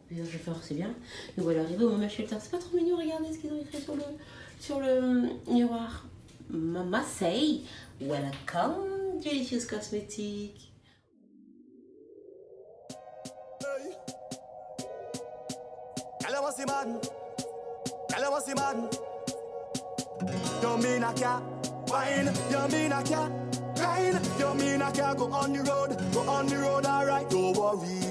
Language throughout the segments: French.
Plusieurs chauffeurs, c'est bien. Nous voilà arrivés au Mama Shelter. C'est pas trop mignon, regardez ce qu'ils ont écrit sur le miroir. Mama say, welcome, Delicious Cosmetics. You mean I can't wine? You mean I can't grind? You mean I can't go on the road, alright? Don't worry.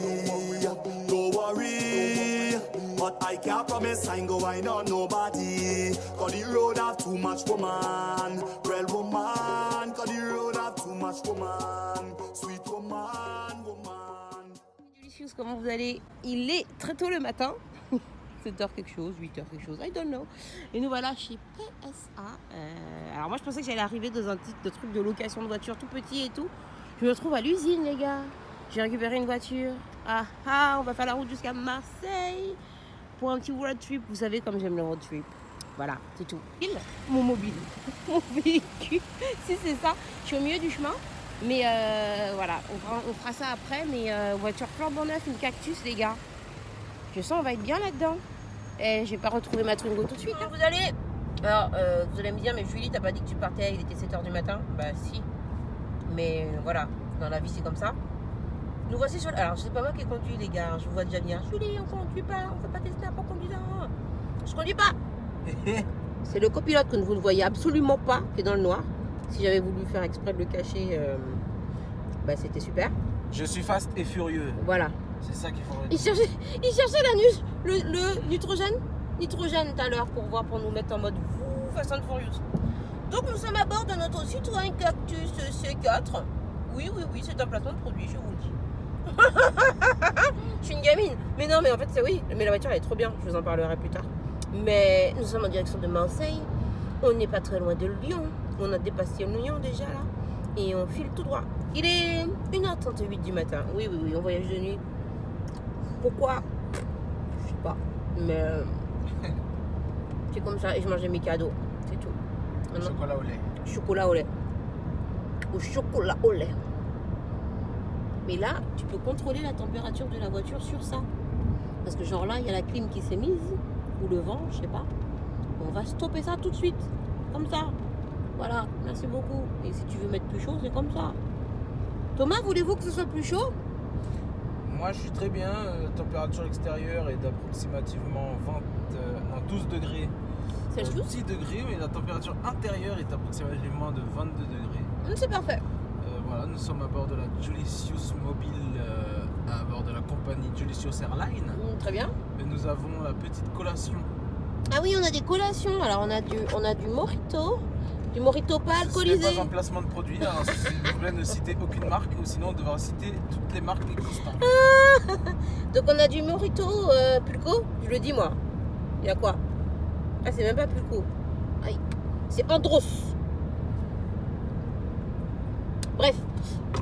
But I can't promise I ain't go wine on nobody. Cause the road have too much woman, real woman. Cause the road have too much woman, sweet woman. Delicious, comment vous allez? Il est très tôt le matin. 7h quelque chose, 8h quelque chose, I don't know. Et nous voilà chez PSA. Alors moi je pensais que j'allais arriver dans un petit truc de location de voiture tout petit et tout. Je me retrouve à l'usine les gars. J'ai récupéré une voiture. On va faire la route jusqu'à Marseille pour un petit road trip. Vous savez comme j'aime le road trip. Voilà, c'est tout. Mon mobile, mon véhicule. Si c'est ça, je suis au milieu du chemin. Mais voilà, on fera ça après. Mais voiture flambant neuf, une cactus les gars. Je sens on va être bien là-dedans. Et j'ai pas retrouvé ma Twingo tout de suite. Vous allez... Alors, vous allez me dire, mais Julie, t'as pas dit que tu partais, il était 7h du matin? Bah si. Mais voilà, dans la vie c'est comme ça. Nous voici sur... Alors, c'est pas moi qui conduis les gars, je vous vois déjà bien. Julie, on conduit pas, on fait pas tester pour conduire. Je conduis pas. C'est le copilote que vous ne voyez absolument pas, qui est dans le noir. Si j'avais voulu faire exprès de le cacher, bah c'était super. Je suis fast et furieux. Voilà. C'est ça qu'il faut. Il cherchait le nitrogène tout à l'heure pour nous mettre en mode Fast and Furious. Donc nous sommes à bord de notre Citroën Cactus C4. Oui, c'est un placement de produit, je vous le dis. Je suis une gamine. Mais non, mais en fait, c'est oui. Mais la voiture, elle est trop bien. Je vous en parlerai plus tard. Mais nous sommes en direction de Marseille. On n'est pas très loin de Lyon. On a dépassé Lyon déjà là. Et on file tout droit. Il est 1h38 du matin. Oui, on voyage de nuit. Pourquoi? Je sais pas. Mais c'est comme ça. Et je mangeais mes cadeaux. C'est tout. Chocolat au lait. Chocolat au lait. Au chocolat au lait. Mais là, tu peux contrôler la température de la voiture sur ça. Parce que genre là, il y a la clim qui s'est mise. Ou le vent, je sais pas. On va stopper ça tout de suite. Comme ça. Voilà. Merci beaucoup. Et si tu veux mettre plus chaud, c'est comme ça. Thomas, voulez-vous que ce soit plus chaud? Moi, je suis très bien. La température extérieure est d'approximativement 12 degrés. Celsius 10 degrés, mais la température intérieure est approximativement de 22 degrés. C'est parfait. Voilà, nous sommes à bord de la Delicious Mobile, à bord de la compagnie Delicious Airlines. Très bien. Et nous avons la petite collation. Ah oui, on a des collations. Alors on a du mojito. Du mojito pas alcoolisé. Ce n'est pas un placement de produit, hein. S'il vous plaît, ne citez aucune marque, ou sinon on devra citer toutes les marques existantes. Donc on a du mojito pulco, je le dis moi. Il y a quoi? Ah, c'est même pas pulco. Aïe. C'est Andros. Bref,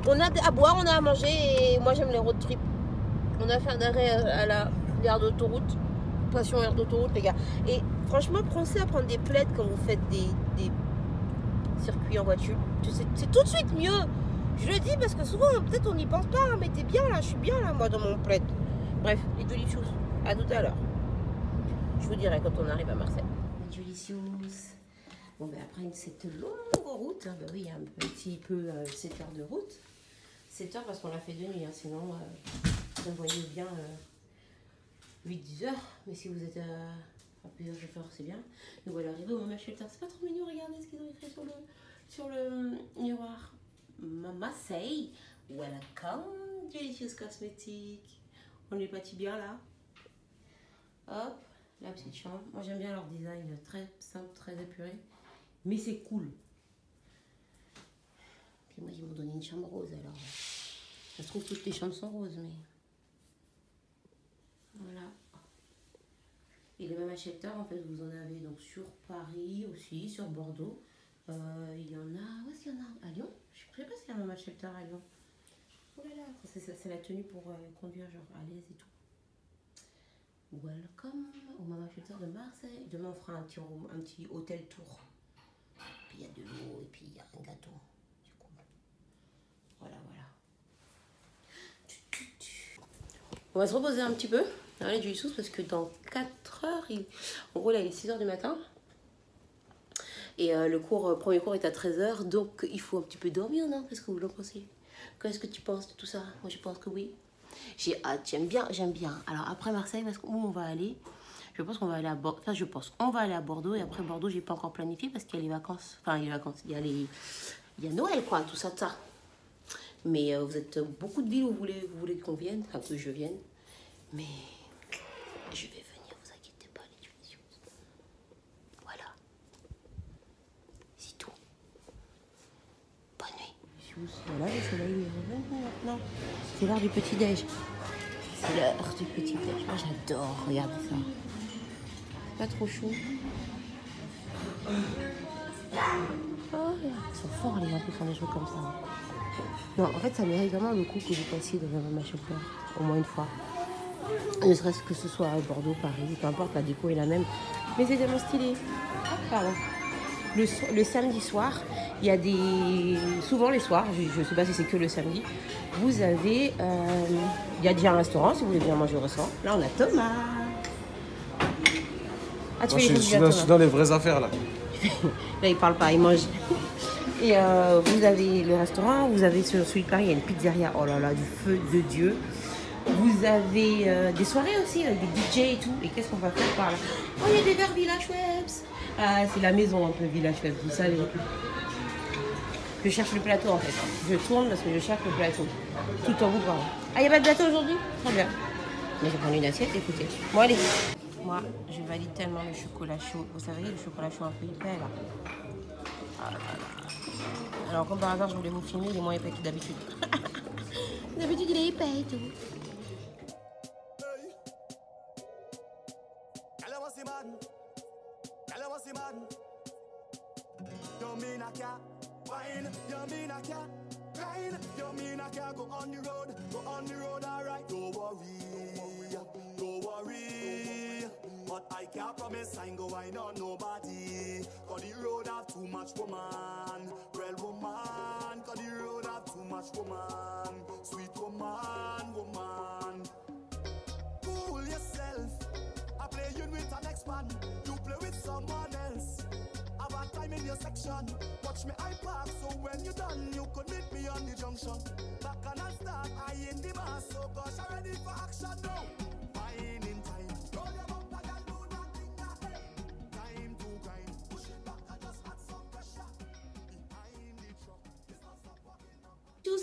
on a à boire, on a à manger et moi j'aime les road trips. On a fait un arrêt à l'aire d'autoroute. Passion aire d'autoroute les gars. Et franchement, pensez à prendre des plaids quand vous faites des circuit en voiture, c'est tout de suite mieux. Je le dis parce que souvent peut-être on n'y pense pas, mais t'es bien là, je suis bien là moi dans mon plaid. Bref, les Delicious, à tout à l'heure. Je vous dirai quand on arrive à Marseille. Les Delicious. Bon ben après cette longue route, hein, ben oui, un petit peu 7 heures de route. 7 heures parce qu'on l'a fait de nuit, hein, sinon vous voyez bien 8-10 heures. Mais si vous êtes à plusieurs chauffeurs, c'est bien. Nous voilà arrivés au Mama Shelter. C'est pas trop mignon, regardez ce qu'ils ont écrit sur le miroir. Mama say, welcome, Delicious Cosmetics. On est parti bien là. Hop, la petite chambre. Moi j'aime bien leur design, très simple, très épuré. Mais c'est cool. Puis moi ils m'ont donné une chambre rose alors. Ça se trouve toutes les chambres sont roses, mais... Voilà. Et les Mama Shelter, en fait, vous en avez donc sur Paris aussi, sur Bordeaux. Il y en a... Où est-ce qu'il y en a? À Lyon? Je ne sais pas s'il y a un Mama Shelter à Lyon. Oh là là, c'est la tenue pour conduire genre à l'aise et tout. Welcome au Mama Shelter de Marseille. Demain, on fera un petit hôtel tour. Puis il y a de l'eau et puis il y a un gâteau. C'est cool. Voilà. On va se reposer un petit peu. les jolies choses parce que dans 4 heures, en gros là il est 6 heures du matin. Et le premier cours est à 13 heures, donc il faut un petit peu dormir, non? Qu'est-ce que vous en pensez? Qu'est-ce que tu penses de tout ça? Moi je pense que oui. J'ai hâte, j'aime bien. Alors après Marseille, où on va aller? Je pense qu'on va aller à Bordeaux. Enfin, on va aller à Bordeaux. Et après Bordeaux, j'ai pas encore planifié parce qu'il y a les vacances. Enfin, il y a les vacances. Il y a Noël, quoi, tout ça, de ça. Mais vous êtes beaucoup de villes où vous voulez qu'on vienne, enfin que je vienne. Mais je vais venir, vous inquiétez pas, les tuitions. Voilà. C'est tout. Bonne nuit. Voilà, le soleil est revenu maintenant. C'est l'heure du petit-déj. C'est l'heure du petit-déj. Moi, j'adore. Regardez ça. C'est pas trop chaud. Oh, ils sont forts, les gens qui font des choses comme ça. Non, en fait, ça mérite vraiment le coup que vous passiez dans un Mama Shelter. Au moins une fois. Ne serait-ce que ce soit à Bordeaux, Paris, peu importe, la déco est la même. Mais c'est tellement stylé. Pardon. Le samedi soir, il y a des... Souvent les soirs, je ne sais pas si c'est que le samedi, vous avez... il y a déjà un restaurant, si vous voulez bien manger au restaurant. Là, on a Thomas. Ah, tu fais les choses, je suis dans les vraies affaires, là. Là, il parle pas, il mange. Et vous avez le restaurant, vous avez sur celui de Paris, il y a une pizzeria, oh là là, du feu de Dieu. Vous avez des soirées aussi avec des DJ et tout. Et qu'est-ce qu'on va faire par là? Oh, il y a des verres Village Webs. Ah, c'est la maison un peu Village Webs, vous savez. Je cherche le plateau en fait. Je tourne parce que je cherche le plateau. Tout en vous parlant. Ah, il n'y a pas de plateau aujourd'hui? Très bien. Mais je vais prendre une assiette, écoutez. Bon, allez. Moi, je valide tellement le chocolat chaud. Vous savez, le chocolat chaud un peu épais là. Ah là là. Alors, comme par hasard, je voulais vous filmer, il est moins épais que d'habitude. D'habitude, il est épais et tout. But I can't promise I ain't go wine on nobody. Cause the road have too much woman. Real woman. Cause the road have too much woman. Sweet woman. Cool yourself. I play you with an ex-man. You play with someone else. Have a time in your section. Watch me I park so when you're done you could meet me on the junction. Back and I start I in the bus. So gosh I'm ready for action now. Fine in time.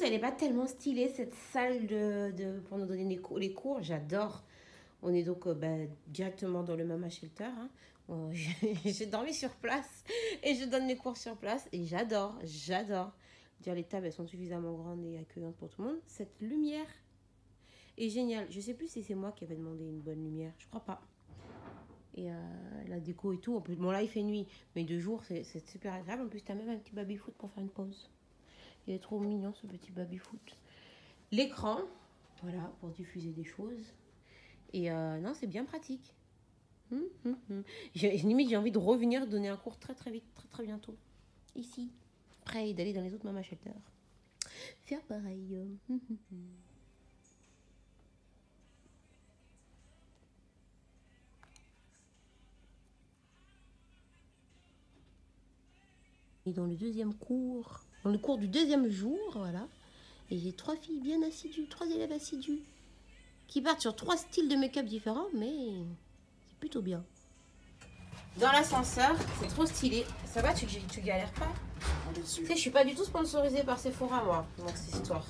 Elle n'est pas tellement stylée cette salle pour nous donner les cours, j'adore. On est donc directement dans le Mama Shelter. Hein. J'ai dormi sur place et je donne les cours sur place et j'adore. Dire les tables elles sont suffisamment grandes et accueillantes pour tout le monde. Cette lumière est géniale. Je sais plus si c'est moi qui avais demandé une bonne lumière, je crois pas. Et la déco et tout. En plus, bon là il fait nuit, mais de jour c'est super agréable. En plus tu as même un petit baby-foot pour faire une pause. Il est trop mignon ce petit baby-foot. L'écran, voilà, pour diffuser des choses. Et non, c'est bien pratique. Limite, j'ai envie de revenir donner un cours très vite, très bientôt. Ici. Après, d'aller dans les autres Mama Shelter. Faire pareil. Et dans le deuxième cours... Dans le cours du deuxième jour, voilà. Et j'ai 3 filles bien assidues, 3 élèves assidus. Qui partent sur 3 styles de make-up différents, mais c'est plutôt bien. Dans l'ascenseur, c'est trop stylé. Ça va, tu galères pas? Tu sais, je suis pas du tout sponsorisée par Sephora, moi, dans cette histoire.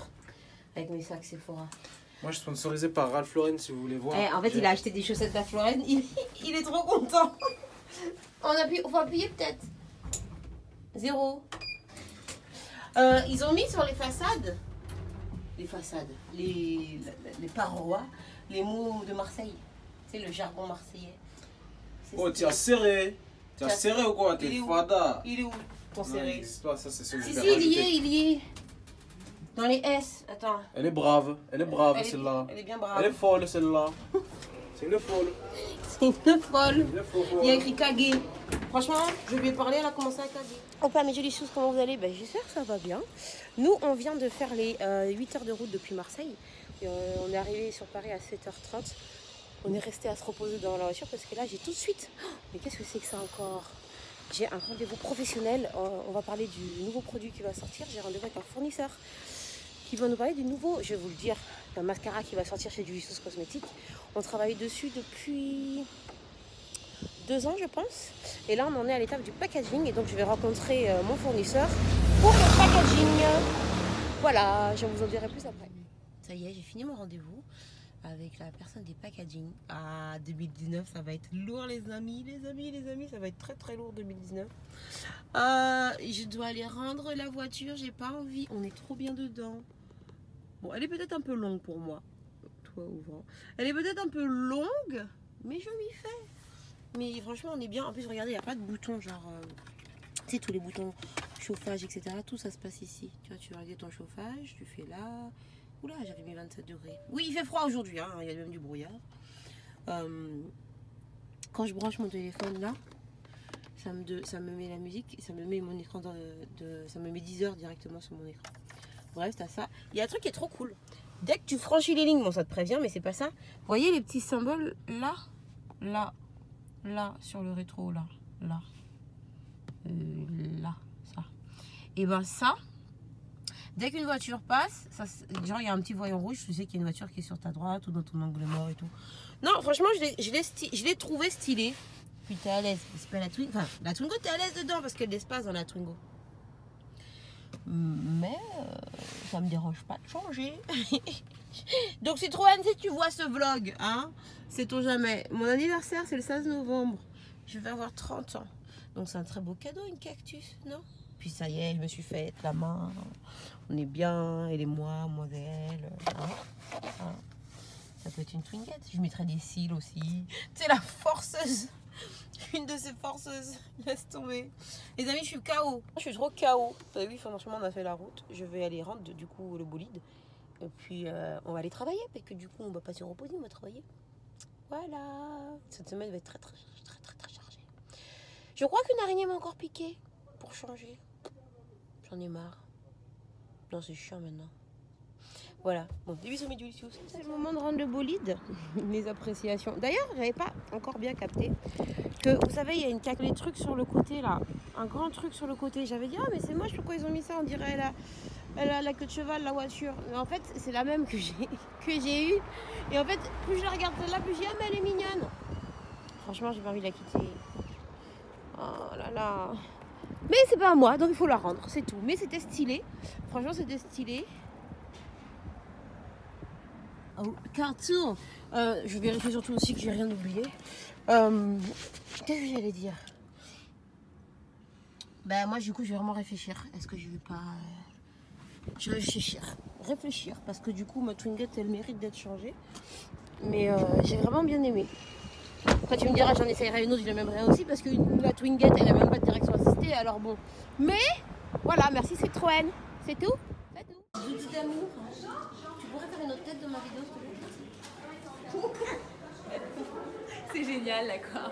Avec mes sacs Sephora. Moi, je suis sponsorisé par Ralph Lauren, si vous voulez voir. En fait, il a acheté des chaussettes Ralph Lauren. Il est trop content. On faut appuyer peut-être. 0. Ils ont mis sur les façades, les parois, les mots de Marseille. C'est le jargon marseillais. Oh, tu as serré. Tu as serré ou quoi? T'es fada. Il est où ton serré? Ça, c'est celui Si, il y est. Dans les S. Attends. Elle est brave celle-là. Elle est bien brave. Elle est folle celle-là. C'est une folle. C'est une folle. Il y a écrit Kagé. Franchement, je lui ai parlé, elle a commencé à caguer. Oh, pas mes jolies choses, comment vous allez? J'espère que ça va bien. Nous, on vient de faire les 8 heures de route depuis Marseille. Et on est arrivé sur Paris à 7h30. On est resté à se reposer dans la voiture parce que là j'ai tout de suite... Oh, mais qu'est-ce que c'est que ça encore? J'ai un rendez-vous professionnel. On va parler du nouveau produit qui va sortir. J'ai rendez-vous avec un fournisseur qui va nous parler du nouveau, je vais vous le dire, un mascara qui va sortir chez Julie Sauce Cosmétique. On travaille dessus depuis 2 ans je pense. Et là on en est à l'étape du packaging. Et donc je vais rencontrer mon fournisseur pour le packaging. Voilà, je vous en dirai plus après. Ça y est, j'ai fini mon rendez-vous avec la personne des packaging. Ah, 2019, ça va être lourd les amis, ça va être très très lourd 2019. Je dois aller rendre la voiture, j'ai pas envie, on est trop bien dedans. Bon, elle est peut-être un peu longue pour moi. Toi ouvrant. Elle est peut-être un peu longue, mais je m'y fais. Mais franchement, on est bien. En plus, regardez, il n'y a pas de boutons, genre... tu sais, tous les boutons chauffage, etc. Tout ça se passe ici. Tu vois, tu vas régler ton chauffage, tu fais là... Oula, j'avais mis 27 degrés. Oui, il fait froid aujourd'hui, hein, il y a même du brouillard. Quand je branche mon téléphone là, ça me met la musique, ça me met mon écran ça me met 10 heures directement sur mon écran. Bref, t'as ça. Il y a un truc qui est trop cool. Dès que tu franchis les lignes, bon ça te prévient, mais c'est pas ça. Vous voyez les petits symboles là, là, sur le rétro, là, là, ça. Et ben ça. Dès qu'une voiture passe, ça, genre il y a un petit voyant rouge, tu sais qu'il y a une voiture qui est sur ta droite ou dans ton angle mort et tout. Non, franchement, je l'ai trouvé stylé. Puis t'es à l'aise. C'est pas la Twingo. Enfin, la Twingo, t'es à l'aise dedans parce qu'il y a de l'espace dans la Twingo. Mais ça me dérange pas de changer. Donc Citroën, si tu vois ce vlog, hein, sait-on jamais. Mon anniversaire, c'est le 16 novembre. Je vais avoir 30 ans. Donc c'est un très beau cadeau, une cactus, non? Puis ça y est, je me suis faite la main. On est bien, elle et moi elle. Hein. Ça peut être une Twinguette. Je mettrai des cils aussi. C'est la forceuse. Une de ces forceuses. Laisse tomber. Les amis, je suis KO. Je suis trop KO. Vous avez vu, franchement, on a fait la route. Je vais aller rendre du coup le bolide. Et puis, on va aller travailler. Parce que du coup, on va pas se reposer, on va travailler. Voilà. Cette semaine va être très chargée. Je crois qu'une araignée m'a encore piqué. Pour changer. J'en ai marre. Non, c'est chiant maintenant. Voilà. Bon, des bisous, mes délicieux. C'est le moment de rendre le bolide. Mes appréciations. D'ailleurs, j'avais pas encore bien capté que, vous savez, il y a les trucs sur le côté là. Un grand truc sur le côté. J'avais dit, ah, mais c'est moche, pourquoi ils ont mis ça? On dirait la queue de cheval, la voiture. Mais en fait, c'est la même que j'ai eue. Et en fait, plus je la regarde celle-là, plus je dis, ah, mais elle est mignonne. Franchement, j'ai pas envie de la quitter. Oh là là. Mais c'est pas à moi, donc il faut la rendre, c'est tout. Mais c'était stylé. Franchement, c'était stylé. Oh, carton. Je vérifie surtout aussi que j'ai rien oublié. Qu'est-ce que j'allais dire? Ben moi, du coup, je vais vraiment réfléchir. Est-ce que je vais pas... Je vais réfléchir. Parce que du coup, ma Twinguette, elle mérite d'être changée. Mais j'ai vraiment bien aimé. Après tu me diras, j'en essayerai une autre, je l'aimerais aussi parce que la Twinguette, elle a même pas de direction assistée, alors bon. Mais voilà, merci Citroën. C'est tout? C'est tout. Outils d'amour. Tu pourrais faire une autre tête dans ma vidéo, s'il te plaît? C'est génial, d'accord.